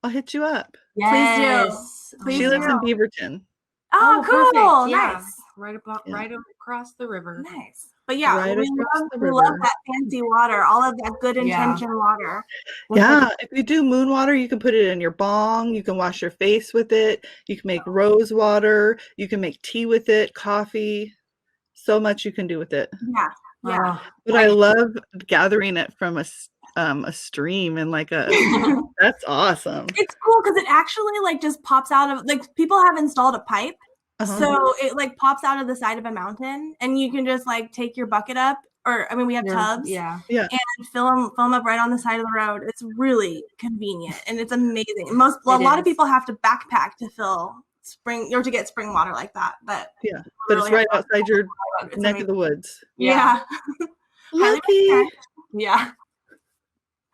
I'll hit you up. Yes. Please She lives in do. Beaverton. Oh, cool. Perfect. Yeah. Nice. Right across the river. Nice. But yeah, Right we across the love river. that fancy water, all of that good intention water. Yeah, if you do moon water, you can put it in your bong. You can wash your face with it. You can make rose water. You can make tea with it, coffee. So much you can do with it. Yeah. Yeah. But I love gathering it from a stream and like that's awesome. It's cool because it actually like just pops out of like people have installed a pipe. So it like pops out of the side of a mountain and you can just like take your bucket up or I mean we have tubs and fill them up right on the side of the road. It's really convenient and it's amazing. A lot of people have to backpack to fill spring or to get spring water like that. But it's right outside your neck of the woods. Yeah. Lucky. Yeah.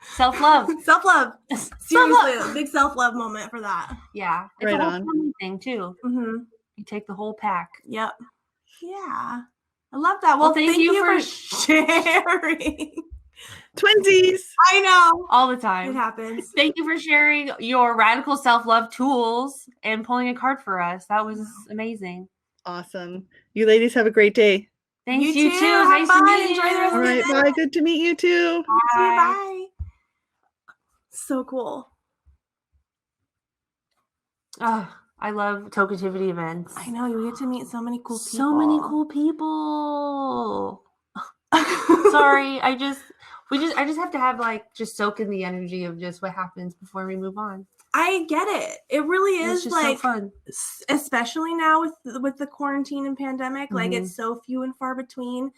Self-love. Self-love. Seriously, a big self-love moment for that. Yeah. It's right a whole on. family thing too. Mm-hmm. You take the whole pack. Yep. Yeah. I love that. Well, thank you for sharing. Twinsies. I know. All the time. It happens. Thank you for sharing your radical self-love tools and pulling a card for us. That was amazing. Awesome. You ladies have a great day. Thanks, You too. Have Nice fun. to meet Enjoy you. the rest All of the right. day. Bye. Good to meet you too. Bye. So cool. Oh, I love Tokeativity events. I know you get to meet so many cool people. So many cool people. Sorry, I just have to have like just soak in the energy of just what happens before we move on. I get it. It really It's is just like so fun. especially now with the quarantine and pandemic, like it's so few and far between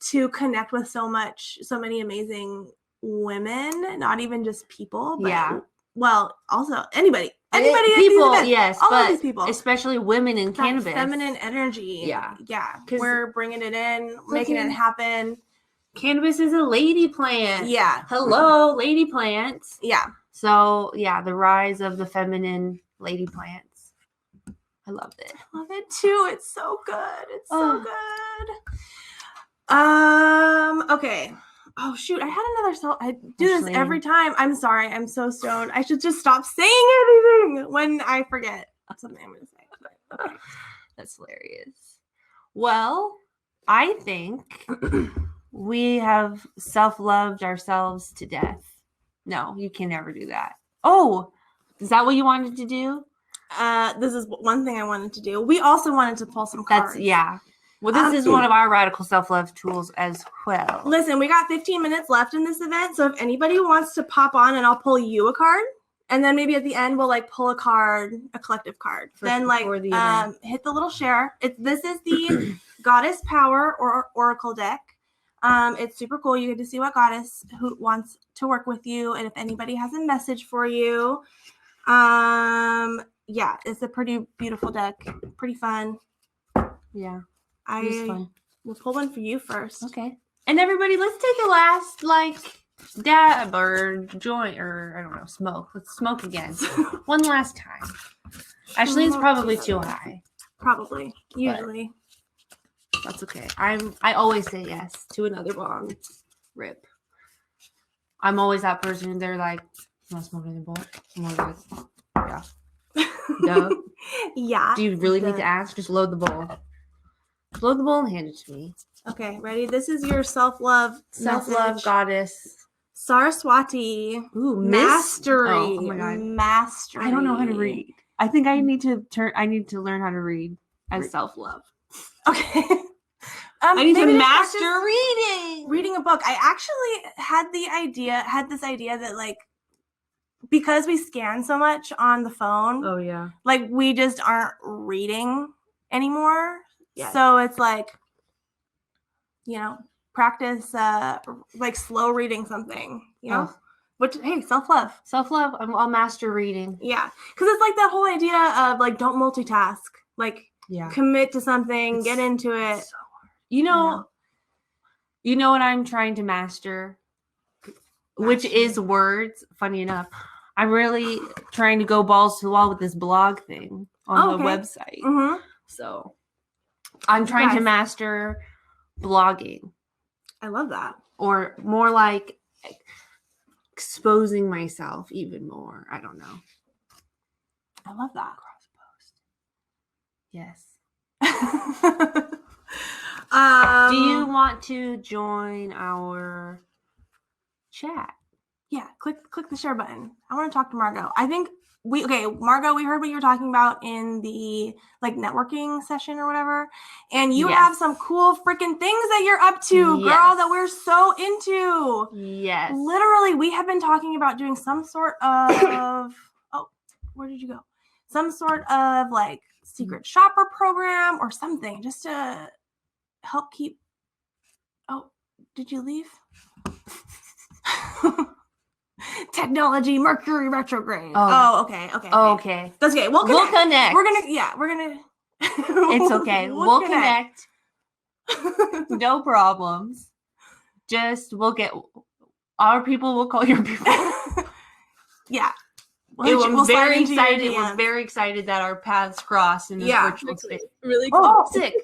to connect with so many amazing women, not even just people, but well, also anybody People, at these events. yes, all but of these people, especially women in cannabis, feminine energy. Yeah, we're bringing it in, making it happen. Cannabis is a lady plant. Yeah. Hello, lady plants. Yeah. So yeah, the rise of the feminine lady plants. I loved it. I love it too. It's so good. It's so good. Okay. Oh shoot, I had another song. I do this every time. I'm sorry. I'm so stoned. I should just stop saying anything when I forget something I'm going to say. Okay. That's hilarious. Well, I think we have self-loved ourselves to death. No, you can never do that. Oh, is that what you wanted to do? This is one thing I wanted to do. We also wanted to pull some cards. Well, this is one of our radical self-love tools as well. Listen, we got 15 minutes left in this event, so if anybody wants to pop on and I'll pull you a card, and then maybe at the end we'll like pull a card, a collective card. Then like hit the little share. This is the Goddess Power or Oracle deck. It's super cool. You get to see what goddess who wants to work with you, and if anybody has a message for you. Yeah, it's a pretty beautiful deck. Pretty fun. Yeah. We'll pull one for you first. Okay. And everybody, let's take a last dab or joint or I don't know, smoke. Let's smoke again. One last time. Actually, it's probably too high. Probably. Usually. That's okay. I always say yes to another bong. Rip. I'm always that person. They're like, "You want to smoke another bowl?" I'm like, "Yeah." Duh. Yeah. Do you really need to ask? Just load the bowl. Load the bowl and hand it to me. Okay, ready? This is your self-love message. Goddess. Saraswati. Ooh, Mastery. Oh my god. Mastery. I don't know how to read. I think I need to learn how to read as self-love. Okay. I need to maybe just master practice reading a book. I actually had this idea that like because we scan so much on the phone, Oh yeah. like we just aren't reading anymore. Yes. So it's like, practice like slow reading something, Which, hey, self-love. Self-love. I'll master reading. Yeah. Because it's like that whole idea of like don't multitask. Like commit to something, get into it. So hard. You know what I'm trying to master? Which is words. Funny enough. I'm really trying to go balls to the wall with this blog thing on the website. Mm-hmm. So I'm trying to master blogging. I love that. Or more like exposing myself even more. I don't know. I love that. Cross post. Yes. Do you want to join our chat? Yeah, click the share button. I want to talk to Margot. I think Margot, we heard what you were talking about in the like networking session or whatever. And you have some cool freaking things that you're up to, girl, that we're so into. Yes. Literally, we have been talking about doing some sort of where did you go? Some sort of like secret shopper program or something just to help keep. Oh, did you leave? Technology, Mercury retrograde. Okay. Okay. That's okay. We'll connect. We're gonna. It's okay. We'll connect. No problems. Just we'll get our people. We'll call your people. Yeah. We're very excited. We're very excited that our paths cross in this virtual space. Really cool. Oh, sick.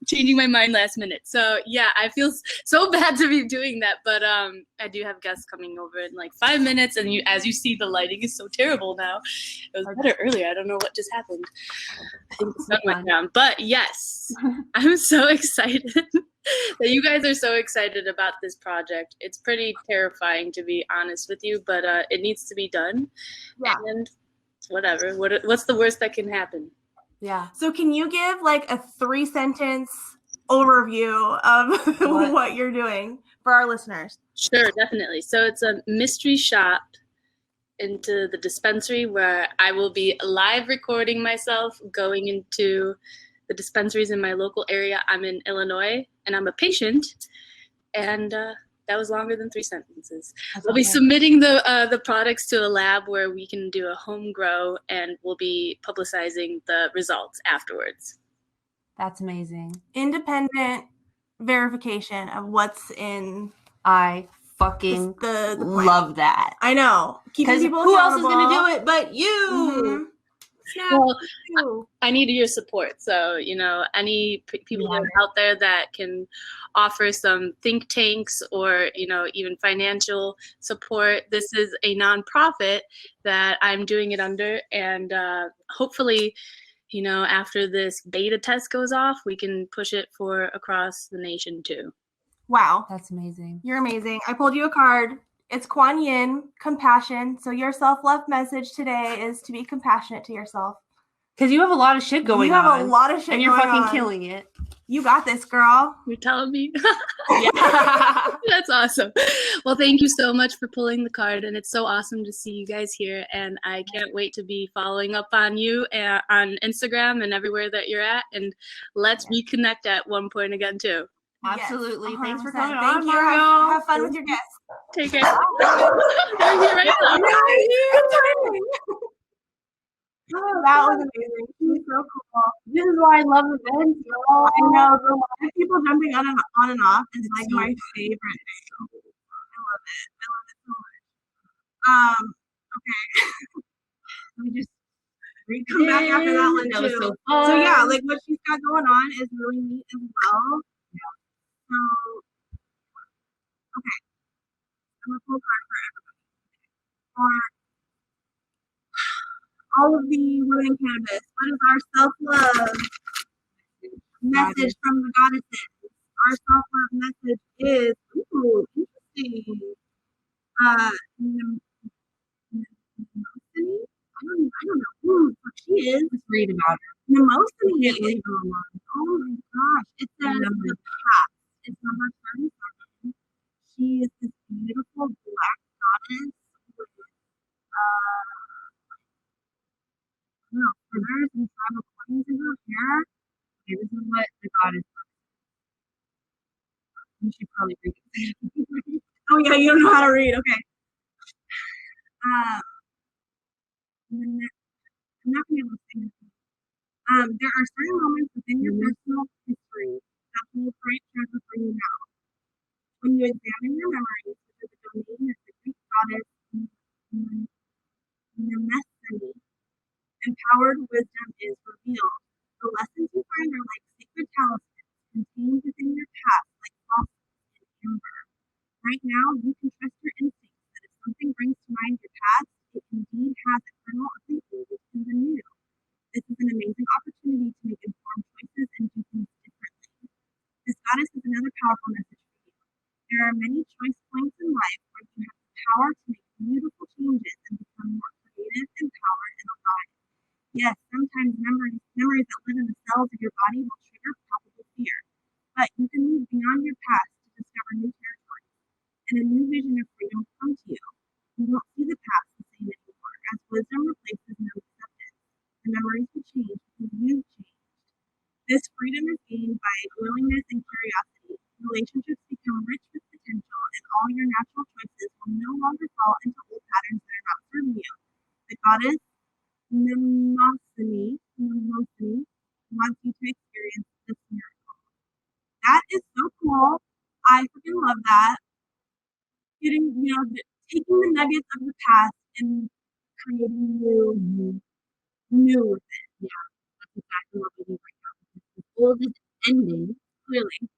Changing my mind last minute. So yeah, I feel so bad to be doing that, but I do have guests coming over in like 5 minutes, and as you see, the lighting is so terrible now. It was better earlier. I don't know what just happened. I think the sun went down. But yes, I'm so excited that you guys are so excited about this project. It's pretty terrifying, to be honest with you, but it needs to be done. Yeah. And whatever. What's the worst that can happen? Yeah. So can you give like a 3-sentence overview of what you're doing for our listeners? Sure, definitely. So it's a mystery shop into the dispensary where I will be live recording myself going into the dispensaries in my local area. I'm in Illinois and I'm a patient, and that was longer than 3 sentences. I'll be submitting the products to a lab where we can do a home grow, and we'll be publicizing the results afterwards. That's amazing. Independent verification of what's in. I fucking the love that. I know. Keeping people who else is going to do it but you? Mm-hmm. Well, I need your support. So, any people that are out there that can offer some think tanks or, even financial support. This is a nonprofit that I'm doing it under. And hopefully, after this beta test goes off, we can push it for across the nation too. Wow. That's amazing. You're amazing. I pulled you a card. It's Kuan Yin, compassion. So your self-love message today is to be compassionate to yourself. Because you have a lot of shit going on. You have a lot of shit and you're fucking killing it. You got this, girl. You're telling me? Yeah. That's awesome. Well, thank you so much for pulling the card. And it's so awesome to see you guys here. And I can't wait to be following up on you on Instagram and everywhere that you're at. And let's reconnect at one point again, too. Absolutely. Yes, thanks for 100%. coming Thank on, you. Margo. Have fun with your guests. Take care. They're here right now. Good timing. Oh, that was amazing. She's so cool. This is why I love events. I know. The live people jumping on and off is like my favorite thing. I love it. So much. Okay. Let me just read come back after that one That too. was so fun. So yeah, like what she's got going on is really neat as well. Yeah. So okay, I'm gonna pull a card for everybody. For all of the women in cannabis, what is our self-love message from the goddesses? Our self-love message is interesting. Mnemosiny? I don't know who she is. Let's read about her. Mnemosiny. Leave her alone. Oh my gosh. It says the path. It's number 37. She is this beautiful black goddess with feathers and tribal coins in her hair. Okay, this is what the goddess looks like. You should probably read it. Oh yeah, you don't know how to read. Okay. I'm not gonna be able to say this. There are certain moments within your personal history that hold great treasure for you now. When you examine your memories, which is a domain of the Greek goddess Mnemosyne, empowered wisdom is revealed. The lessons you find are like secret talismans contained within your past, like fossils in amber. Right now, you can trust your instincts that if something brings to mind your past, it indeed has a kernel of the old in the new. This is an amazing opportunity to make informed choices and do things differently. This goddess is another powerful message for you. There are many choice points in life where you have the power to make beautiful changes and become more creative, empowered, and alive. Yes, sometimes memories that live in the cells of your body will trigger palpable fear, but you can move beyond your past to discover new territories, and a new vision of freedom will come to you. You won't see the past the same anymore, as wisdom replaces no acceptance. The memories will change because you've changed. This freedom is gained by willingness and curiosity. Relationships become rich with potential, and all your natural choices will no longer fall into old patterns that are not serving you. The goddess Mnemosyne wants you to experience this miracle. That is so cool. I freaking love that. Taking the nuggets of the past and creating new with it. Yeah, that's exactly what we do right now. The old is ending, Clearly,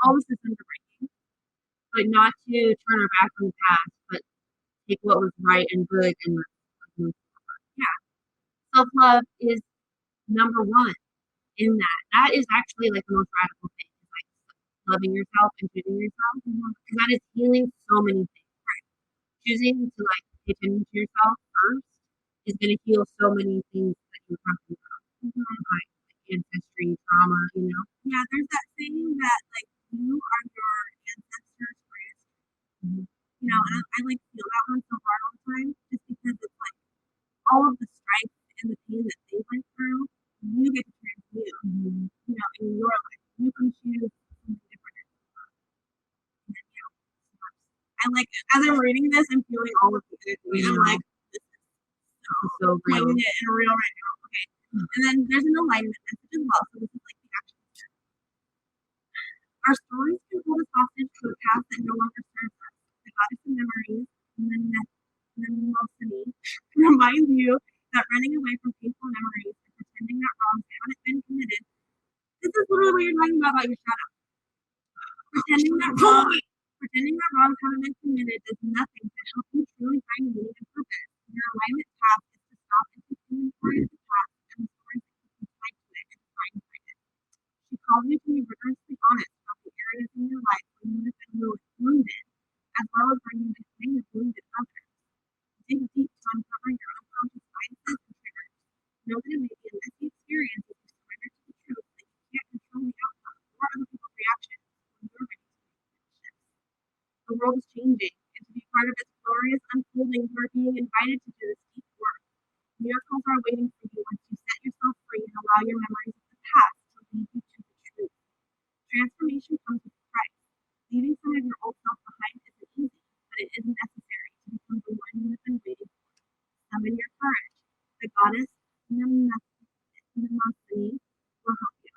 all the systems are breaking. but not to turn our back on the past, but take what was right and good and move forward. Yeah. Self-love is number one in that. That is actually like the most radical thing. Is like loving yourself and choosing yourself. Because that is healing so many things. Right. Choosing to like pay attention to yourself first is going to heal so many things that you're talking about. Like ancestry, trauma, Yeah, there's that saying that like you are your ancestors' greatest. And I like feel that one so hard all the time, just because it's like all of the strife and the pain that they went through, you get to transmute. In your life, you can choose something different. And then, I like as I'm reading this, I'm feeling all of the energy. I'm like, this is so real. Playing it and real right now. Okay. And then there's an alignment message as well. So this is like the action step. Our stories can hold us hostage to a past that no longer serves us. The goddess of memories, Mnemosyne, reminds you that running away from painful memories and pretending that wrongs haven't been committed. This is literally what you're talking about your shadow. Pretending that wrongs haven't been committed does nothing to help you truly find meaning and purpose. Your alignment task is to stop and take inventory of the past and the stories that keep you tied to it and trying to find it. She calls you to be rigorously honest about the areas in your life where you have been wounded, as well as where you may have wounded others. Dig deep to uncover your unconscious biases and triggers. Know that it may be a messy experience if you surrender to the truth that you can't control the outcome or other people's reactions when you're ready to make the shift. The world is changing, and to be part of its glorious unfolding, you are being invited to do this deep work. Miracles are waiting for you once you set yourself free and allow your memories of the past to lead you to the truth. Transformation comes with a price. Leaving some of your old self behind isn't easy, but it is necessary to become the one you have been waiting for. Summon your courage. The goddess Mnemosyne will help you.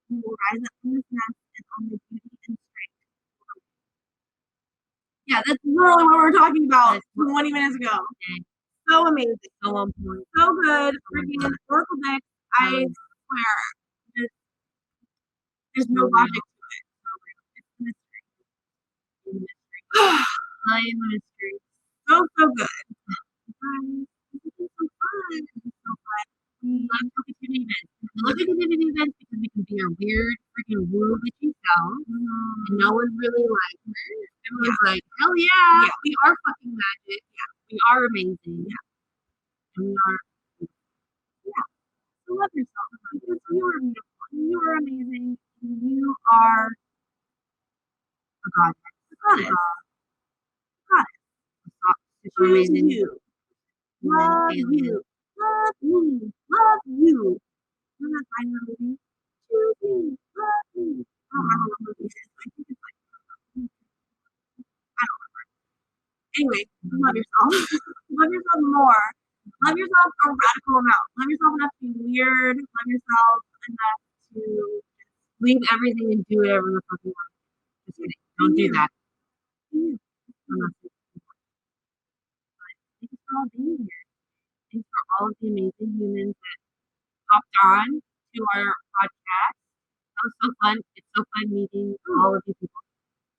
You will rise up from this mess and only beauty and strength. Yeah, that's literally what we were talking about 20 minutes ago. So amazing. So on point. So good. Freaking Oracle deck. I swear. There's no logic to it. It's a mystery. Playing the mystery. So good. This is so fun. This is so fun. We love tokeativity events. We love tokeativity events because we can be our weird, freaking woo bitchy self, and no one's really like, everyone's like, hell yeah, we are fucking magic. Yeah, we are amazing. Yeah, and we are. So love yourself because you are beautiful. You are amazing. You are A goddess. a goddess. Super amazing. You. Love you. Love me. Love you. Remember that line in the movie? Choose me. Love me. I don't remember what movie it is, but I think it's like, I don't remember. Anyway, love yourself. Love yourself more. Love yourself a radical amount. Love yourself enough to be weird. Love yourself enough to Leave everything and do whatever the fuck you want. Just kidding. Don't do that. I'm not saying thanks for all being here. Thanks for all of the amazing humans that hopped on to our podcast. That was so fun. It's so fun meeting all of you people.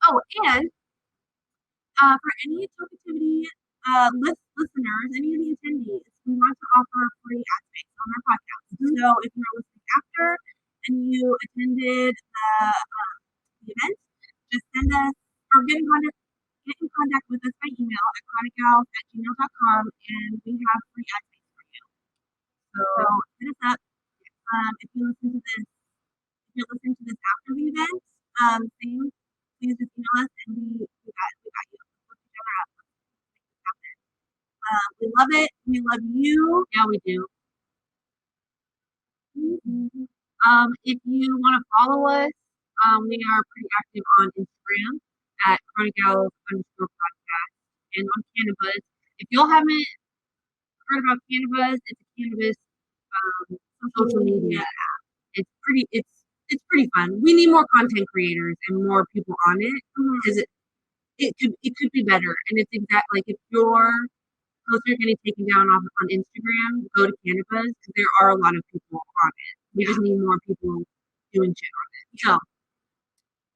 Oh, and for any Tokeativity listeners, any of the attendees, we want to offer a free ad space on our podcast. So if you're listening after and you attended the event, just send us or get in contact with us by email at chronicgals@gmail.com and we have free ad space for you. So hit us up. If you're listening to this after the event, please just email us and we got you. Look each other up. We love it. We love you. Yeah, we do. If you want to follow us, we are pretty active on Instagram at chronicgals_podcast and on cannabis. If y'all haven't heard about cannabis, it's a cannabis social media app. It's pretty fun. We need more content creators and more people on it because it could be better. And it's like if your posts are getting taken down off on Instagram, go to cannabis because there are a lot of people on it. We just need more people doing shit on it. So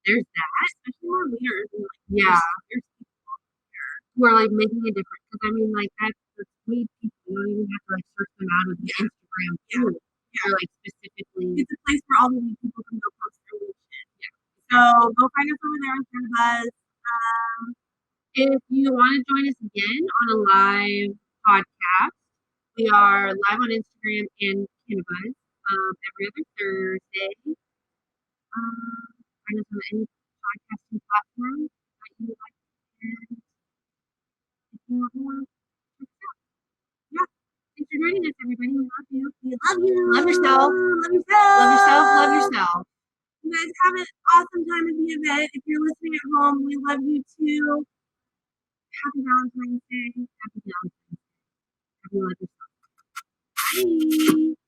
there's that. Especially more leaders. Yeah. There's people here who are like making a difference. Because I mean, like that's sweet people. You don't even have to like search them out of the Instagram too. They're like specifically. It's a place where all the weed people can go post their weed shit. Yeah. So go find us over there on cannabis. If you want to join us again on a live podcast, we are live on Instagram and cannabis every other Thursday. Find us on any podcasting platform that you like. And if you want more, check us out. Yeah. Thanks for joining us, everybody. We love you. We love you. Love yourself. Love yourself. Love yourself. Love yourself. You guys have an awesome time at the event. If you're listening at home, we love you too. Happy Valentine's Day. Happy Valentine's Day. Happy love yourself. Bye.